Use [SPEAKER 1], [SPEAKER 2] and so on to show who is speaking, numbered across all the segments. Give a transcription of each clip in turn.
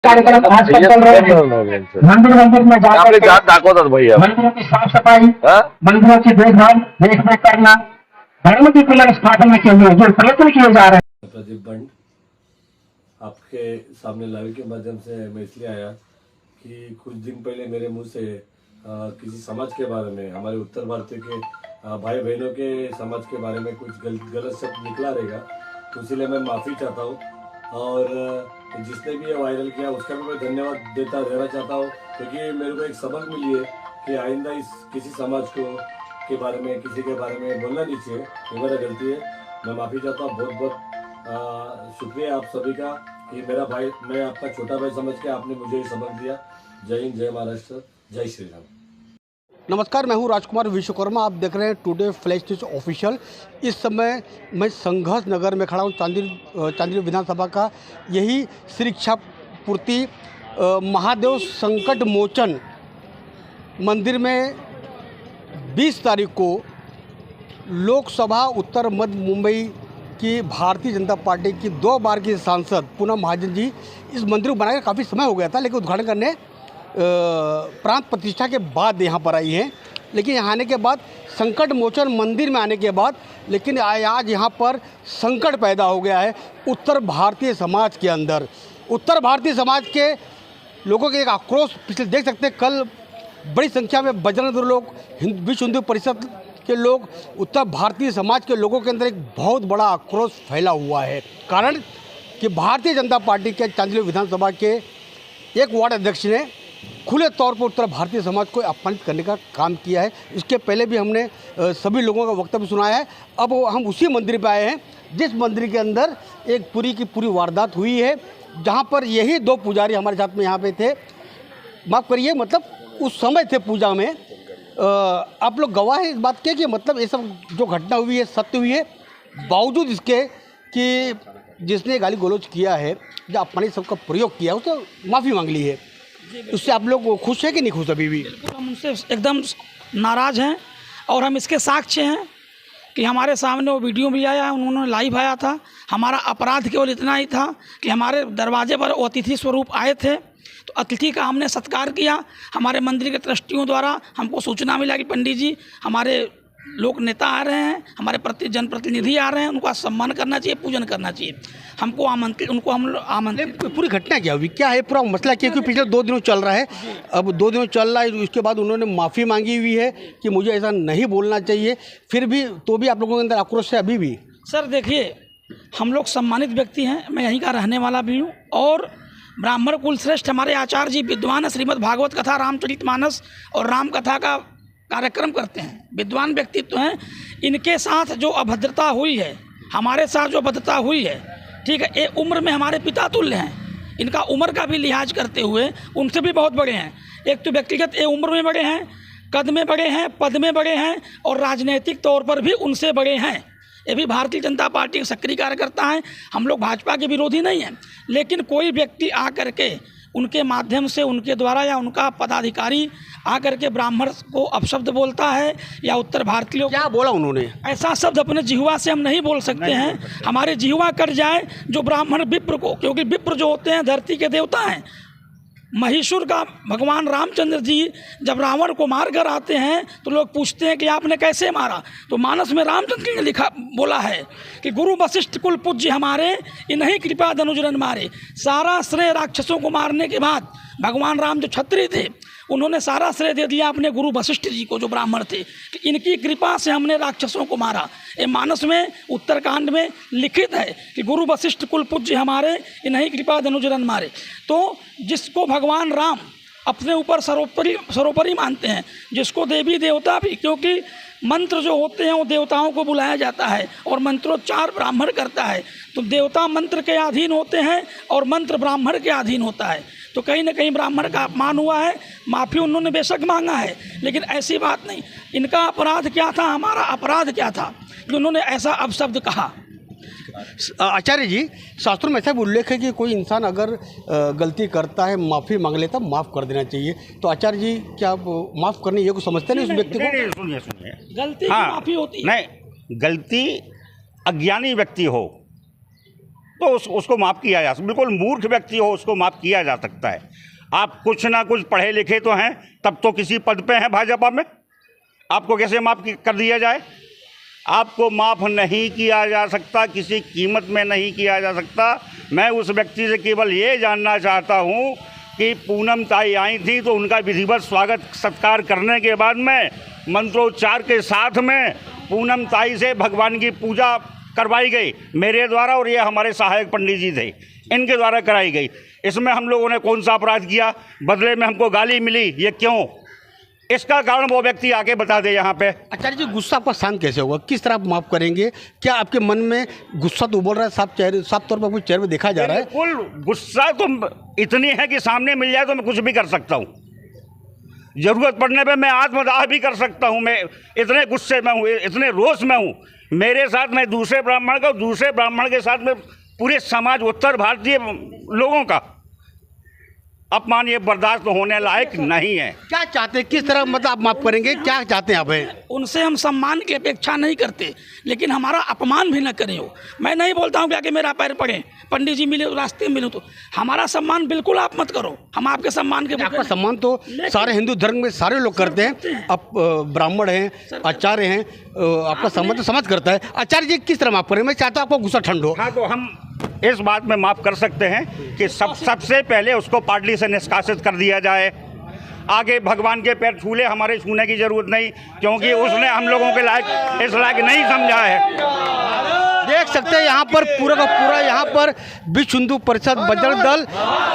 [SPEAKER 1] कार्यक्रम आज कल चल रहे हैं। मंदिर में जाकर
[SPEAKER 2] दाखवतात भैया
[SPEAKER 1] मंदिरों की साफ सफाई,
[SPEAKER 2] हाँ?
[SPEAKER 1] मंदिरों की देखभाल करना, धर्म की पुनर्स्थापना के लिए जो प्रयत्न किए जा रहे हैं।
[SPEAKER 3] प्रदीप बंड आपके सामने लाइव के माध्यम से मैं इसलिए आया कि कुछ दिन पहले मेरे मुंह से किसी समाज के बारे में, हमारे उत्तर भारतीय के भाई बहनों के समाज के बारे में कुछ गलत शब्द निकला रहेगा, तो इसलिए मैं माफ़ी चाहता हूँ। और जिसने भी ये वायरल किया उसका भी मैं धन्यवाद देना चाहता हूँ, क्योंकि मेरे को एक सबक मिली है कि आइंदा इस किसी समाज को के बारे में, किसी के बारे में बोलना नहीं चाहिए। ये मेरा गलती है, मैं माफ़ी चाहता हूँ। बहुत बहुत शुक्रिया आप सभी का कि मेरा भाई, मैं आपका छोटा भाई समझ के आपने मुझे ये सबक दिया। जय हिंद, जय महाराष्ट्र, जय श्री राम।
[SPEAKER 4] नमस्कार, मैं हूं राजकुमार विश्वकर्मा। आप देख रहे हैं टुडे फ्लैश न्यूज ऑफिशियल। इस समय मैं संघर्ष नगर में खड़ा हूं, चांदील विधानसभा का यही शिक्षा पूर्ति महादेव संकट मोचन मंदिर में 20 तारीख को लोकसभा उत्तर मध्य मुंबई की भारतीय जनता पार्टी की 2 बार की सांसद पूनम महाजन जी इस मंदिर को बनाकर काफ़ी समय हो गया था, लेकिन उद्घाटन करने प्रांत प्रतिष्ठा के बाद यहाँ पर आई हैं। लेकिन यहाँ आने के बाद, संकट मोचन मंदिर में आने के बाद, लेकिन आज यहाँ पर संकट पैदा हो गया है उत्तर भारतीय समाज के अंदर। उत्तर भारतीय समाज के लोगों के एक आक्रोश पिछले देख सकते हैं। कल बड़ी संख्या में बजरंग दल लोग, विश्व हिंदू परिषद के लोग, उत्तर भारतीय समाज के लोगों के अंदर एक बहुत बड़ा आक्रोश फैला हुआ है। कारण कि भारतीय जनता पार्टी के चांदील विधानसभा के एक वार्ड अध्यक्ष ने खुले तौर पर उत्तर भारतीय समाज को अपमानित करने का काम किया है। इसके पहले भी हमने सभी लोगों का वक्तव्य सुनाया है। अब हम उसी मंदिर पे आए हैं जिस मंदिर के अंदर एक पूरी की पूरी वारदात हुई है, जहां पर यही 2 पुजारी हमारे साथ में यहाँ पे थे। माफ़ करिए, मतलब उस समय थे पूजा में। आप लोग गवाह हैं इस बात के कि मतलब ये सब जो घटना हुई है सत्य हुई है, बावजूद इसके कि जिसने गाली गलौज किया है, जो अपमानित शब्द का प्रयोग किया है, उससे माफ़ी मांग ली है। उससे आप लोग खुश हैं कि नहीं खुश? अभी भी
[SPEAKER 5] बिल्कुल हम उनसे एकदम नाराज़ हैं, और हम इसके साक्ष्य हैं कि हमारे सामने वो वीडियो भी आया है, उन्होंने लाइव आया था। हमारा अपराध केवल इतना ही था कि हमारे दरवाजे पर वो अतिथि स्वरूप आए थे, तो अतिथि का हमने सत्कार किया। हमारे मंदिर के ट्रस्टियों द्वारा हमको सूचना मिला कि पंडित जी, हमारे लोक नेता आ रहे हैं, हमारे जनप्रतिनिधि आ रहे हैं, उनका सम्मान करना चाहिए, पूजन करना चाहिए। हमको आमंत्रित, उनको हम आमंत्रित।
[SPEAKER 4] पूरी घटना क्या हुई, क्या है पूरा मसला? क्योंकि पिछले 2 दिनों चल रहा है, अब 2 दिनों चल रहा है, उसके बाद उन्होंने माफ़ी मांगी हुई है कि मुझे ऐसा नहीं बोलना चाहिए, फिर भी तो भी आप लोगों के अंदर आक्रोश है अभी भी?
[SPEAKER 5] सर देखिए, हम लोग सम्मानित व्यक्ति हैं, मैं यहीं का रहने वाला भी हूँ, और ब्राह्मण कुल श्रेष्ठ हमारे आचार्य जी विद्वान श्रीमद् भागवत कथा, रामचरितमानस और राम कथा का कार्यक्रम करते हैं, विद्वान व्यक्तित्व हैं। इनके साथ जो अभद्रता हुई है, हमारे साथ जो अभद्रता हुई है, ठीक है, ये उम्र में हमारे पिता तुल्य हैं। इनका उम्र का भी लिहाज करते हुए उनसे भी बहुत बड़े हैं। एक तो व्यक्तिगत ये उम्र में बड़े हैं, कद में बड़े हैं, पद में बड़े हैं, और राजनीतिक तौर पर भी उनसे बड़े हैं। ये भी भारतीय जनता पार्टी के सक्रिय कार्यकर्ता हैं। हम लोग भाजपा के विरोधी नहीं हैं, लेकिन कोई व्यक्ति आ करके उनके माध्यम से, उनके द्वारा या उनका पदाधिकारी आकर के ब्राह्मण को अपशब्द बोलता है या उत्तर भारतीयों,
[SPEAKER 4] क्या बोला उन्होंने?
[SPEAKER 5] ऐसा शब्द अपने जिह्वा से हम नहीं बोल सकते हैं। हमारे जिह्वा कट जाए जो ब्राह्मण विप्र को, क्योंकि विप्र जो होते हैं धरती के देवता हैं। महिषुर का भगवान रामचंद्र जी जब रावण को मार कर आते हैं तो लोग पूछते हैं कि आपने कैसे मारा, तो मानस में रामचंद्र जी ने लिखा बोला है कि गुरु वशिष्ठ कुल पूज्य हमारे, इन्हीं कृपा धनुजरन मारे। सारा श्रेय राक्षसों को मारने के बाद भगवान राम जो क्षत्रिय थे, उन्होंने सारा श्रेय दे दिया अपने गुरु वशिष्ठ जी को, जो ब्राह्मण थे, कि इनकी कृपा से हमने राक्षसों को मारा। ये मानस में उत्तरकांड में लिखित है कि गुरु वशिष्ठ कुल पूज्य हमारे, इन्हीं कृपा धनुजरन मारे। तो जिसको भगवान राम अपने ऊपर सर्वोपरि मानते हैं, जिसको देवी देवता भी, क्योंकि मंत्र जो होते हैं वो देवताओं को बुलाया जाता है और मंत्रोच्चार ब्राह्मण करता है, तो देवता मंत्र के अधीन होते हैं और मंत्र ब्राह्मण के अधीन होता है। तो कहीं ना कहीं ब्राह्मण का अपमान हुआ है, माफ़ी उन्होंने बेशक मांगा है, लेकिन ऐसी बात नहीं। इनका अपराध क्या था, हमारा अपराध क्या था कि उन्होंने ऐसा अपशब्द कहा।
[SPEAKER 4] आचार्य जी, शास्त्रों में ऐसा भी उल्लेख है कि कोई इंसान अगर गलती करता है, माफ़ी मांग लेता, माफ़ कर देना चाहिए। तो आचार्य जी, क्या आप माफ़ करने ये को समझते नहीं उस व्यक्ति को?
[SPEAKER 6] सुनिए,
[SPEAKER 5] गलती की माफ़ी होती है।
[SPEAKER 6] नहीं, गलती अज्ञानी व्यक्ति हो
[SPEAKER 2] तो उसको माफ़ किया जा सकता, बिल्कुल मूर्ख व्यक्ति हो उसको माफ़ किया जा सकता है। आप कुछ ना कुछ पढ़े लिखे तो हैं, तब तो किसी पद पे हैं भाजपा में, आपको कैसे माफ़ कर दिया जाए? आपको माफ़ नहीं किया जा सकता, किसी कीमत में नहीं किया जा सकता। मैं उस व्यक्ति से केवल ये जानना चाहता हूँ कि पूनम ताई आई थी तो उनका विधिवत स्वागत सत्कार करने के बाद में मंत्रोच्चार के साथ में पूनम ताई से भगवान की पूजा करवाई गई मेरे द्वारा, और ये हमारे सहायक पंडित जी थे, इनके द्वारा कराई गई। इसमें हम लोगों ने कौन सा अपराध किया? बदले में हमको गाली मिली, ये क्यों? इसका कारण वो व्यक्ति आके बता दे यहाँ पे।
[SPEAKER 4] आचार्य जी, गुस्सा आपका शांत कैसे होगा? किस तरह आप माफ़ करेंगे? क्या आपके मन में गुस्सा तो उबल रहा है, साफ तौर पर अपने चेहरे में देखा जा रहा है?
[SPEAKER 2] बिल्कुल, गुस्सा तो इतनी है कि सामने मिल जाए तो मैं कुछ भी कर सकता हूँ, ज़रूरत पड़ने पे मैं आत्मदाह भी कर सकता हूँ। मैं इतने गुस्से में हूँ, इतने रोष में हूँ। मेरे साथ मैं दूसरे ब्राह्मण के साथ में पूरे समाज, उत्तर भारतीय लोगों का अपमान ये बर्दाश्त होने लायक नहीं है।
[SPEAKER 4] क्या चाहते हैं, किस तरह मतलब आप माफ़ करेंगे? क्या चाहते हैं आप?
[SPEAKER 5] उनसे हम सम्मान की अपेक्षा नहीं करते, लेकिन हमारा अपमान भी न करें हो। मैं नहीं बोलता हूँ कि आके मेरा पैर पड़े, पंडित जी मिले रास्ते में मिले, तो हमारा सम्मान बिल्कुल आप मत करो, हम आपके सम्मान के।
[SPEAKER 4] आपका सम्मान तो सारे हिंदू धर्म में सारे लोग करते हैं। आप ब्राह्मण हैं, आचार्य हैं, आपका सम्मान तो समाज करता है। आचार्य जी, किस तरह माफ़ करें? मैं चाहता हूँ आपको गुस्सा ठंड हो।
[SPEAKER 2] हाँ, तो हम इस बात में माफ़ कर सकते हैं कि सबसे पहले उसको पार्टी से निष्कासित कर दिया जाए। आगे भगवान के पैर छूले, हमारे छूने की जरूरत नहीं, क्योंकि उसने हम लोगों के लायक इस लायक नहीं समझा है।
[SPEAKER 4] देख सकते हैं यहाँ पर पूरा का पूरा यहाँ पर विश्व हिंदू परिषद बजरंग दल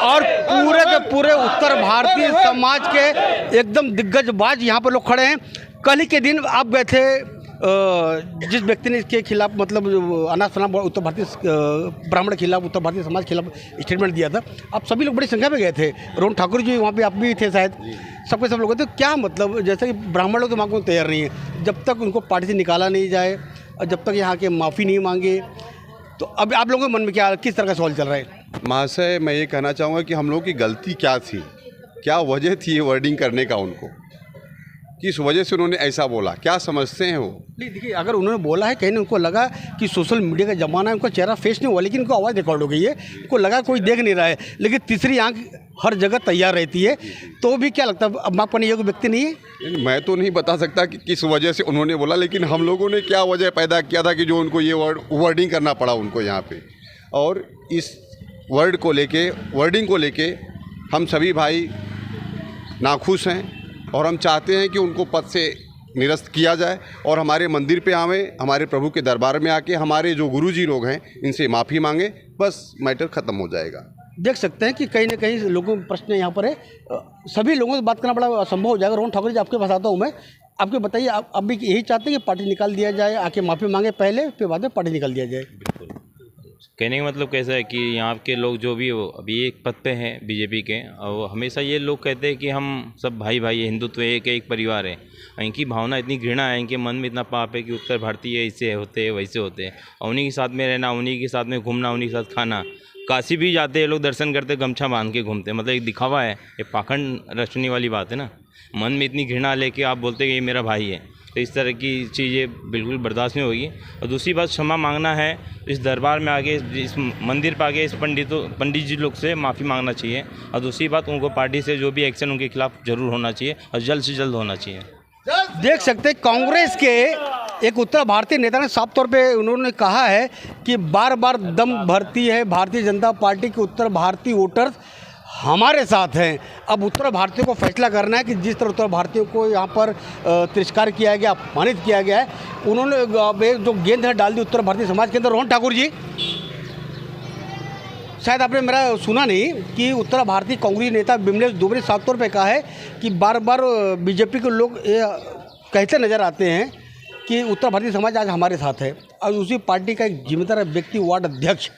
[SPEAKER 4] और पूरे के पूरे उत्तर भारतीय समाज के एकदम दिग्गजबाज यहाँ पर लोग खड़े हैं। कल ही के दिन आप गए थे, जिस व्यक्ति ने इसके खिलाफ मतलब अनाथ शनाथ उत्तर भारतीय ब्राह्मण के खिलाफ, उत्तर भारतीय समाज के खिलाफ स्टेटमेंट दिया था, आप सभी लोग बड़ी संख्या में गए थे। रोहन ठाकुर जी वहाँ पे आप भी थे शायद, सब लोग गए थे। क्या मतलब, जैसे कि ब्राह्मण लोग तो मांगने को तैयार नहीं है, जब तक उनको पार्टी से निकाला नहीं जाए और जब तक यहाँ के माफ़ी नहीं मांगे, तो अब आप लोगों के मन में क्या, किस तरह का सवाल चल रहा है?
[SPEAKER 6] महाशय, मैं ये कहना चाहूँगा कि हम लोगों की गलती क्या थी, क्या वजह थी ये वर्डिंग करने का, उनको किस वजह से उन्होंने ऐसा बोला, क्या समझते हैं वो?
[SPEAKER 4] नहीं देखिए, अगर उन्होंने बोला है, कहीं उनको लगा कि सोशल मीडिया का ज़माना है, उनका चेहरा फेस नहीं हुआ, लेकिन उनको आवाज़ रिकॉर्ड हो गई है, उनको लगा कोई देख नहीं रहा है, लेकिन तीसरी आंख हर जगह तैयार रहती है, तो भी क्या लगता है अब माफ़ करने योग्य व्यक्ति नहीं है?
[SPEAKER 6] मैं तो नहीं बता सकता कि किस वजह से उन्होंने बोला, लेकिन हम लोगों ने क्या वजह पैदा किया था कि जो उनको ये वर्डिंग करना पड़ा उनको यहाँ पे। और इस वर्डिंग को लेके हम सभी भाई नाखुश हैं और हम चाहते हैं कि उनको पद से निरस्त किया जाए और हमारे मंदिर पे आवें, हमारे प्रभु के दरबार में आके हमारे जो गुरुजी लोग हैं इनसे माफ़ी मांगे, बस मैटर ख़त्म हो जाएगा।
[SPEAKER 4] देख सकते हैं कि कहीं ना कहीं लोगों में प्रश्न यहाँ पर है, सभी लोगों से बात करना बड़ा असंभव हो जाएगा। रोहन ठाकुर जी, आपके पास आता हूँ मैं, आपके बताइए, आप भी यही चाहते हैं कि पार्टी निकाल दिया जाए, आके माफ़ी मांगे पहले, फिर बाद में पार्टी निकाल दिया जाए?
[SPEAKER 7] बिल्कुल। कहने का मतलब कैसा है कि यहाँ के लोग जो भी अभी एक पद पे हैं बीजेपी के, और हमेशा ये लोग कहते हैं कि हम सब भाई भाई, हिंदुत्व एक परिवार है। इनकी भावना इतनी घृणा है, इनके मन में इतना पाप है कि उत्तर भारतीय ऐसे होते हैं वैसे होते हैं, और उन्हीं के साथ में रहना, उन्हीं के साथ में घूमना, उन्हीं के साथ खाना। काशी भी जाते हैं लोग, दर्शन करते, गमछा बांध के घूमते, मतलब एक दिखावा है, ये पाखंड रचने वाली बात है ना। मन में इतनी घृणा लेके आप बोलते कि ये मेरा भाई है, तो इस तरह की चीज़ें बिल्कुल बर्दाश्त नहीं होगी। और दूसरी बात, क्षमा मांगना है, इस दरबार में आगे, इस मंदिर पर आगे, इस पंडित जी लोग से माफ़ी मांगना चाहिए। और दूसरी बात, उनको पार्टी से जो भी एक्शन उनके खिलाफ जरूर होना चाहिए और जल्द से जल्द होना चाहिए।
[SPEAKER 4] देख सकते हैं कांग्रेस के एक उत्तर भारतीय नेता ने साफ तौर पे उन्होंने कहा है कि बार बार दम भरती है भारतीय जनता पार्टी के उत्तर भारतीय वोटर्स हमारे साथ हैं। अब उत्तर भारतीयों को फैसला करना है कि जिस तरह उत्तर भारतीयों को यहाँ पर तिरस्कार किया गया, अपमानित किया गया है, उन्होंने जो गेंद है डाल दी उत्तर भारतीय समाज के अंदर। रोहन ठाकुर जी, शायद आपने मेरा सुना नहीं कि उत्तर भारतीय कांग्रेस नेता बिमलेश दुबे ने साफ तौर पे कहा है कि बार बार बीजेपी के लोग कहते नज़र आते हैं कि उत्तर भारतीय समाज आज हमारे साथ है, और उसी पार्टी का एक जिम्मेदार व्यक्ति, वार्ड अध्यक्ष,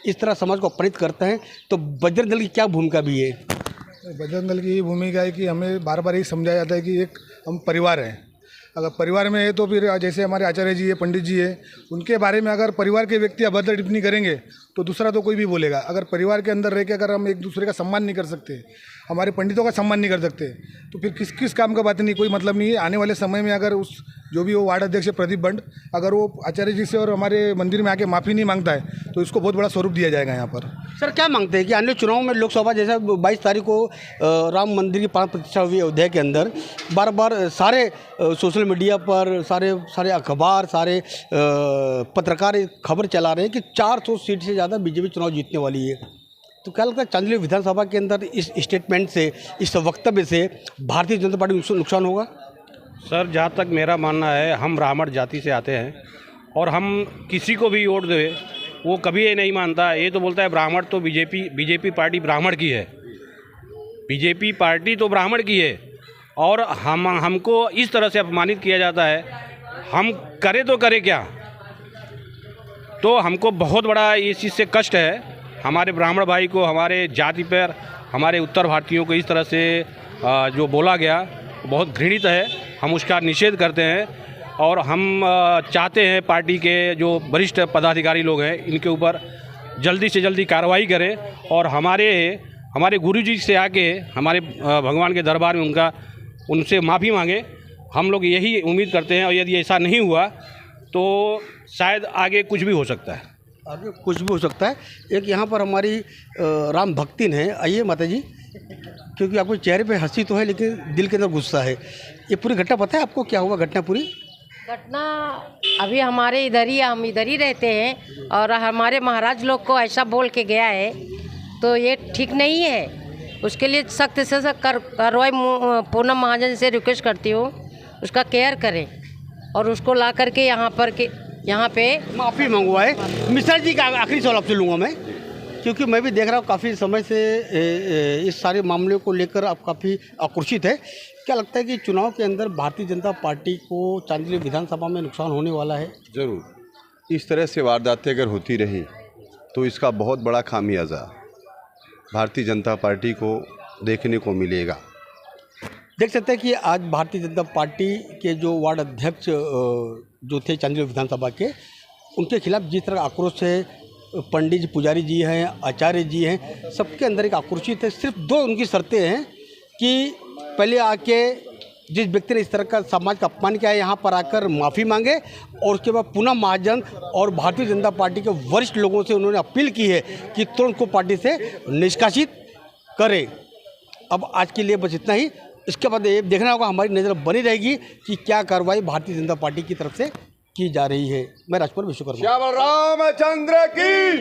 [SPEAKER 4] इस तरह समाज को अपमानित करते हैं, तो बजरंग दल की क्या भूमिका भी है?
[SPEAKER 8] बजरंग दल की भूमिका है कि हमें बार बार यही समझाया जाता है कि एक हम परिवार हैं। अगर परिवार में है तो फिर जैसे हमारे आचार्य जी है, पंडित जी है, उनके बारे में अगर परिवार के व्यक्ति अभद्र टिप्पणी करेंगे तो दूसरा तो कोई भी बोलेगा। अगर परिवार के अंदर रह के अगर हम एक दूसरे का सम्मान नहीं कर सकते, हमारे पंडितों का सम्मान नहीं कर सकते, तो फिर किस किस काम का बात नहीं, कोई मतलब नहीं है। आने वाले समय में अगर उस जो भी वो वार्ड अध्यक्ष है प्रदीप बंड, अगर वो आचार्य जी से और हमारे मंदिर में आके माफ़ी नहीं मांगता है तो इसको बहुत बड़ा स्वरूप दिया जाएगा यहाँ पर।
[SPEAKER 4] सर क्या मांगते हैं कि आने चुनाव में लोकसभा जैसा 22 तारीख को राम मंदिर की प्राण प्रतिष्ठा हुई अयोध्या के अंदर, बार बार सारे सोशल मीडिया पर सारे अखबार, सारे पत्रकार खबर चला रहे हैं कि 400 सीट से ज़्यादा बीजेपी चुनाव जीतने वाली है। तो क्या लगता है चांदली विधानसभा के अंदर इस स्टेटमेंट से, इस वक्तव्य से भारतीय जनता पार्टी को नुकसान होगा?
[SPEAKER 9] सर जहाँ तक मेरा मानना है, हम ब्राह्मण जाति से आते हैं और हम किसी को भी वोट दे वो कभी ये नहीं मानता, ये तो बोलता है ब्राह्मण तो बीजेपी पार्टी ब्राह्मण की है, बीजेपी पार्टी तो ब्राह्मण की है, और हमको इस तरह से अपमानित किया जाता है। हम करें तो करें क्या? तो हमको बहुत बड़ा इस चीज़ से कष्ट है। हमारे ब्राह्मण भाई को, हमारे जाति पर, हमारे उत्तर भारतीयों को इस तरह से जो बोला गया बहुत घृणित है। हम उसका निषेध करते हैं और हम चाहते हैं पार्टी के जो वरिष्ठ पदाधिकारी लोग हैं इनके ऊपर जल्दी से जल्दी कार्रवाई करें और हमारे गुरुजी से आके हमारे भगवान के दरबार में उनसे माफ़ी मांगे। हम लोग यही उम्मीद करते हैं, और यदि ऐसा नहीं हुआ तो शायद आगे कुछ भी हो सकता है।
[SPEAKER 4] आगे कुछ भी हो सकता है। एक यहाँ पर हमारी राम भक्तिन है, आइए माता जी, क्योंकि आपके चेहरे पे हंसी तो है लेकिन दिल के अंदर गुस्सा है। ये पूरी घटना पता है आपको, क्या हुआ घटना पूरी?
[SPEAKER 10] घटना अभी हमारे इधर ही, हम इधर ही रहते हैं और हमारे महाराज लोग को ऐसा बोल के गया है तो ये ठीक नहीं है। उसके लिए सख्त से सख्त कार्रवाई पूनम महाजन से रिक्वेस्ट करती हूँ, उसका केयर करें और उसको ला करके यहाँ पे
[SPEAKER 4] माफ़ी मंगवाए। मिश्रा जी का आखिरी सवाल आपसे लूँगा मैं, क्योंकि मैं भी देख रहा हूँ काफ़ी समय से इस सारे मामले को लेकर आप काफ़ी आक्रोशित है। क्या लगता है कि चुनाव के अंदर भारतीय जनता पार्टी को चांदली विधानसभा में नुकसान होने वाला है?
[SPEAKER 6] ज़रूर। इस तरह से वारदातें अगर होती रही तो इसका बहुत बड़ा खामियाजा भारतीय जनता पार्टी को देखने को मिलेगा।
[SPEAKER 4] देख सकते हैं कि आज भारतीय जनता पार्टी के जो वार्ड अध्यक्ष जो थे चांदली विधानसभा के, उनके खिलाफ जिस तरह आक्रोश है, पंडित जी, पुजारी जी हैं, आचार्य जी हैं, सबके अंदर एक आक्रोशित है। सिर्फ 2 उनकी शर्तें हैं कि पहले आके जिस व्यक्ति ने इस तरह का समाज का अपमान किया है यहाँ पर आकर माफ़ी मांगे, और उसके बाद पूनम महाजन और भारतीय जनता पार्टी के वरिष्ठ लोगों से उन्होंने अपील की है कि तुरंत को पार्टी से निष्कासित करें। अब आज के लिए बस इतना ही। इसके बाद ये देखना होगा, हमारी नज़र बनी रहेगी कि क्या कार्रवाई भारतीय जनता पार्टी की तरफ से की जा रही है। मैं राजकुमार विश्वकर्मा।
[SPEAKER 6] श्याम रामचंद्र की